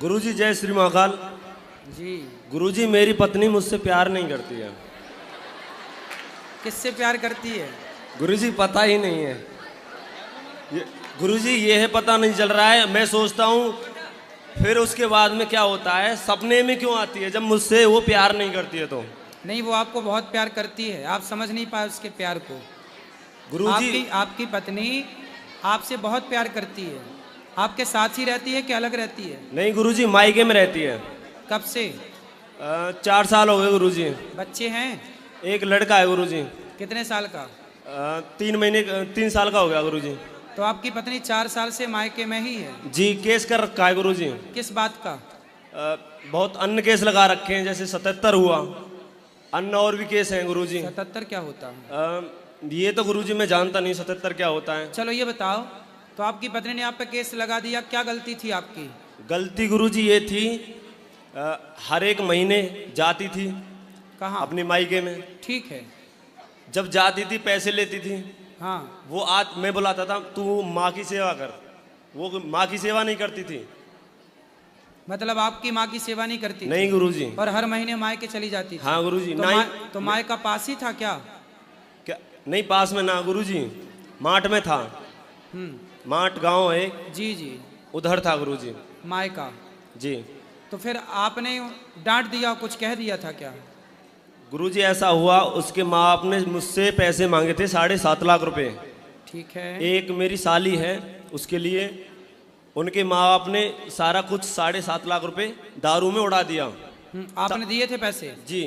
गुरुजी जय श्री महाकाल जी। गुरुजी मेरी पत्नी मुझसे प्यार नहीं करती है। किससे प्यार करती है? गुरुजी पता ही नहीं है गुरुजी, ये है पता नहीं चल रहा है। मैं सोचता हूँ फिर उसके बाद में क्या होता है, सपने में क्यों आती है जब मुझसे वो प्यार नहीं करती है तो। नहीं, वो आपको बहुत प्यार करती है, आप समझ नहीं पाए उसके प्यार को। गुरुजी आपकी पत्नी आपसे बहुत प्यार करती है। आपके साथ ही रहती है कि अलग रहती है? नहीं गुरुजी, मायके में रहती है। कब से? 4 साल हो गए गुरुजी। बच्चे हैं? एक लड़का है गुरुजी। कितने साल का? 3 साल का हो गया गुरुजी। तो आपकी पत्नी 4 साल से मायके में ही है? जी, केस कर रखा है गुरुजी। किस बात का? बहुत अन्य केस लगा रखे हैं, जैसे 77 हुआ, अन्य और भी केस हैं गुरुजी। 77 क्या होता है? ये तो गुरुजी मैं जानता नहीं 77 क्या होता है। चलो ये बताओ, तो आपकी पत्नी ने आप पे केस लगा दिया, क्या गलती थी आपकी? गलती गुरुजी ये थी, हर एक महीने जाती थी कहाँ? अपनी मायके में। ठीक है। जब जाती थी पैसे लेती थी। हाँ। वो आज मैं बुलाता था तू माँ की सेवा कर, वो माँ की सेवा नहीं करती थी। मतलब आपकी माँ की सेवा नहीं करती? नहीं गुरुजी। और हर महीने माँ के चली जाती थी? हाँ गुरुजी। तो नहीं तो माँ का पास ही था क्या? क्या नहीं, पास में ना गुरुजी, माठ में था। माठ गांव है। जी जी। उधर था गुरुजी। माँ का? जी। तो फिर आपने डांट दिया, कुछ कह दिया था क्या? गुरुजी ऐसा हुआ, उसके माँ बाप ने मुझसे पैसे मांगे थे 7.5 लाख रुपए। ठीक है। एक मेरी साली है, उसके लिए उनके माँ बाप ने सारा कुछ 7.5 लाख रुपए दारू में उड़ा दिया। आपने दिए थे पैसे? जी।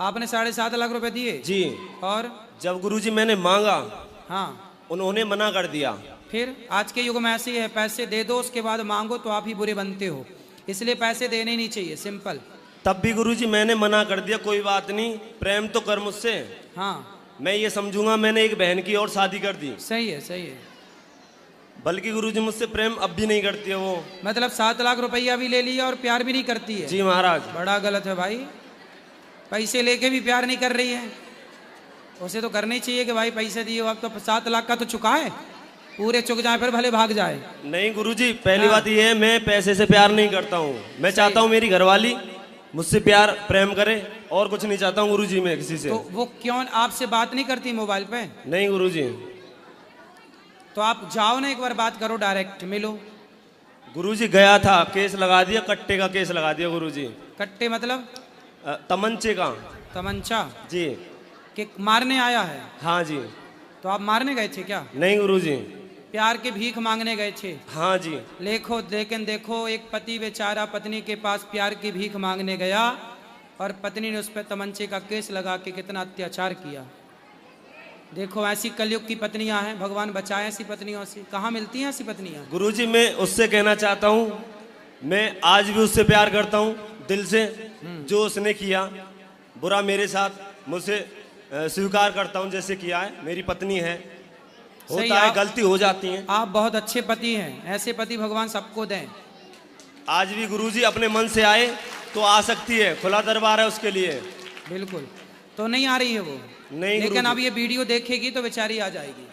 आपने 7.5 लाख रुपए दिए? जी। और जब गुरुजी मैंने मांगा, हाँ, उन्होंने मना कर दिया। फिर आज के युग में ऐसे ही है, पैसे दे दो उसके बाद मांगो तो आप ही बुरे बनते हो, इसलिए पैसे देने नहीं चाहिए, सिंपल। तब भी गुरुजी मैंने मना कर दिया, कोई बात नहीं, प्रेम तो कर मुझसे। हाँ, मैं ये समझूंगा मैंने एक बहन की और शादी कर दी। सही है सही है। बल्कि गुरुजी मुझसे प्रेम अब भी नहीं करती है वो। मतलब 7 लाख रुपया भी ले लिया और प्यार भी नहीं करती है? जी महाराज। बड़ा गलत है भाई, पैसे लेके भी प्यार नहीं कर रही है। उसे तो करना ही चाहिए कि भाई पैसे दिए हो, अब तो 7 लाख का तो चुका है, पूरे चुक जाए फिर भले भाग जाए। नहीं गुरुजी, पहली बात ये है, मैं पैसे से प्यार नहीं करता हूँ। मैं चाहता हूँ मेरी घरवाली मुझसे प्यार प्रेम करे, और कुछ नहीं चाहता हूँ गुरुजी मैं किसी से। तो वो क्यों आपसे बात नहीं करती मोबाइल पे? नहीं गुरुजी। तो आप जाओ ना, एक बार बात करो, डायरेक्ट मिलो। गुरुजी गया था, केस लगा दिया, कट्टे का केस लगा दिया गुरुजी। कट्टे मतलब? तमंचे का। तमंचा? जी। कि मारने आया है? हाँ जी। तो आप मारने गए थे क्या? नहीं गुरुजी। प्यार के भीख मांगने गए थे? हाँ जी। लेकिन देखो, एक पति बेचारा पत्नी के पास प्यार की भीख मांगने गया और पत्नी ने उस पर तमंचे का केस लगा के कितना अत्याचार किया। देखो, ऐसी कलयुग की पत्नियां हैं, भगवान बचाए ऐसी पत्नियों से। कहाँ मिलती हैं ऐसी पत्नियां? गुरुजी मैं उससे कहना चाहता हूँ, मैं आज भी उससे प्यार करता हूँ दिल से। जो उसने किया बुरा मेरे साथ, मुझसे स्वीकार करता हूँ जैसे किया है। मेरी पत्नी है, होता है, गलती हो जाती है। आप बहुत अच्छे पति हैं, ऐसे पति भगवान सबको दें। आज भी गुरुजी अपने मन से आए तो आ सकती है, खुला दरबार है उसके लिए। बिल्कुल। तो नहीं आ रही है वो? नहीं, लेकिन अब ये वीडियो देखेगी तो बेचारी आ जाएगी।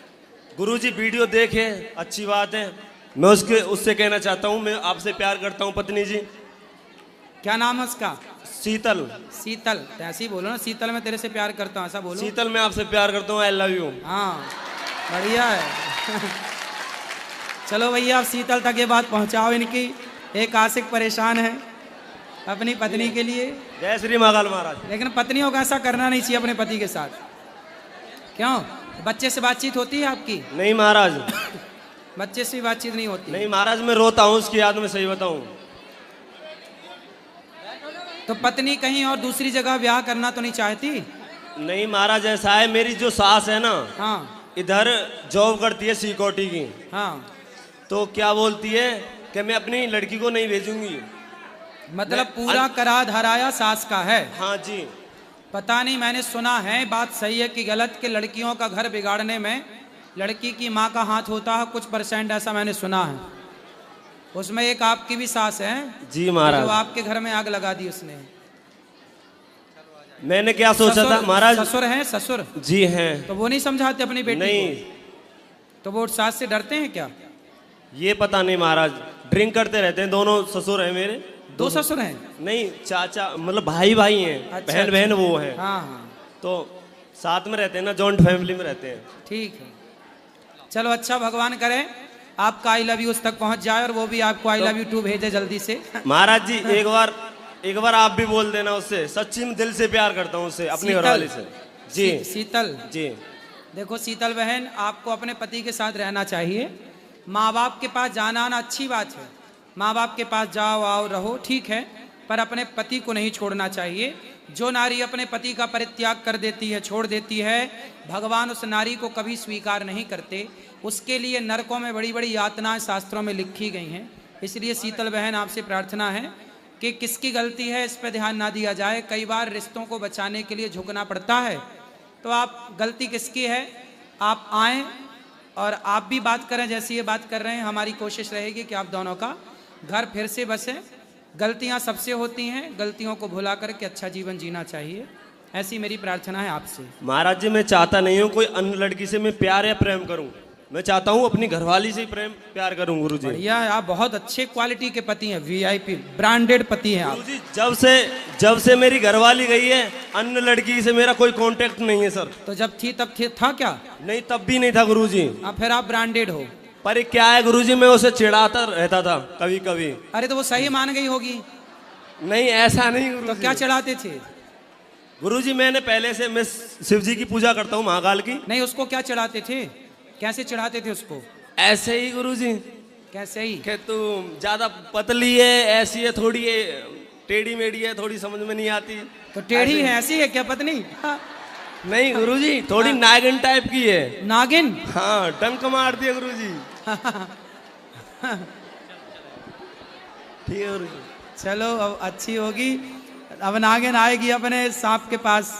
गुरुजी वीडियो देखे, अच्छी बात है। मैं उससे कहना चाहता हूँ, मैं आपसे प्यार करता हूँ पत्नी जी। क्या नाम है उसका? शीतल। शीतल? तो ऐसे ही बोलो ना, शीतल मैं तेरे से प्यार करता हूँ, ऐसा बोलो। शीतल मैं आपसे प्यार करता हूँ, आई लव यू। हाँ, बढ़िया है। चलो भैया, आप शीतल तक ये बात पहुंचाओ इनकी। एक आशिक परेशान है अपनी पत्नी के लिए। जय श्री महाकाल महाराज। लेकिन पत्नियों को ऐसा करना नहीं चाहिए अपने पति के साथ। क्यों? बच्चे से बातचीत होती है आपकी? नहीं महाराज। बच्चे से भी बातचीत नहीं होती? नहीं महाराज, मैं रोता हूँ उसकी याद में, सही बताऊँ। तो पत्नी कहीं और दूसरी जगह ब्याह करना तो नहीं चाहती? नहीं महाराज, ऐसा है, मेरी जो सास है ना, हाँ, इधर जॉब करती है सिक्योरिटी की। हाँ। तो क्या बोलती है कि मैं अपनी लड़की को नहीं भेजूंगी। मतलब पूरा करा धराया सास का है? हाँ जी। पता नहीं, मैंने सुना है, बात सही है कि गलत, कि लड़कियों का घर बिगाड़ने में लड़की की माँ का हाथ होता है, कुछ %, ऐसा मैंने सुना है। उसमें एक आपकी भी सास है जी महाराज, जो आपके घर में आग लगा दी उसने। मैंने क्या सोचा था महाराज। ससुर हैं? ससुर जी हैं। तो वो नहीं समझाते अपनी बेटी नहीं। को? तो वो सास से डरते हैं क्या? ये पता नहीं महाराज, ड्रिंक करते रहते हैं दोनों, ससुर है मेरे। दो ससुर हैं? नहीं, चाचा मतलब भाई भाई हैं, अच्छा, बहन बहन वो हैं। हाँ हाँ तो साथ में रहते हैं ना, जॉइंट फैमिली में रहते हैं। ठीक है। चलो अच्छा, भगवान करे आपका आई लव यू उस तक पहुंच जाए और वो भी आपको आई लव यू टू भेजे जल्दी से। महाराज जी एक बार आप भी बोल देना उससे, सच्ची में दिल से प्यार करता हूँ उससे, अपनी घरवाली से। जी शीतल जी। देखो शीतल बहन, आपको अपने पति के साथ रहना चाहिए। माँ बाप के पास जाना आना अच्छी बात है, माँ बाप के पास जाओ आओ रहो ठीक है, पर अपने पति को नहीं छोड़ना चाहिए। जो नारी अपने पति का परित्याग कर देती है, छोड़ देती है, भगवान उस नारी को कभी स्वीकार नहीं करते। उसके लिए नरकों में बड़ी बड़ी यातनाएं शास्त्रों में लिखी गई हैं। इसलिए शीतल बहन आपसे प्रार्थना है कि किसकी गलती है इस पर ध्यान ना दिया जाए। कई बार रिश्तों को बचाने के लिए झुकना पड़ता है, तो आप गलती किसकी है, आप आएँ और आप भी बात करें जैसी ये बात कर रहे हैं। हमारी कोशिश रहेगी कि आप दोनों का घर फिर से बसे। गलतियां सबसे होती हैं, गलतियों को भुला करके अच्छा जीवन जीना चाहिए, ऐसी मेरी प्रार्थना है आपसे। महाराज जी मैं चाहता नहीं हूँ कोई अन्य लड़की से मैं प्यार या प्रेम करूँ, मैं चाहता हूँ अपनी घरवाली से ही प्रेम प्यार करूँ। गुरु जी बढ़िया, आप बहुत अच्छे क्वालिटी के पति हैं, वीआईपी ब्रांडेड पति हैं आप। गुरु जी जब से मेरी घरवाली गई है, अन्य लड़की से मेरा कोई कांटेक्ट नहीं है सर। तो जब थी तब था क्या? नहीं, तब भी नहीं था गुरु जी। फिर आप ब्रांडेड हो। पर क्या है गुरुजी, मैं उसे चिढ़ाता रहता था कभी कभी। अरे तो वो सही मान गई होगी। नहीं ऐसा नहीं गुरुजी। तो क्या चढ़ाते थे? गुरुजी मैंने पहले से, मैं शिव जी की पूजा करता हूँ, महाकाल की। नहीं, उसको क्या चढ़ाते थे, कैसे चढ़ाते थे उसको? ऐसे ही गुरुजी। कैसे ही? कि तू ज्यादा पतली है, ऐसी है, थोड़ी है, टेढ़ी मेढ़ी है, थोड़ी समझ में नहीं आती। तो टेढ़ी है, ऐसी है क्या पत्नी? नहीं गुरुजी, थोड़ी नागिन टाइप की है। नागिन? हाँ, डंक मार दिया गुरुजी। ठीक है गुरुजी। चलो अब अच्छी होगी, अब नागिन आएगी अपने सांप के पास।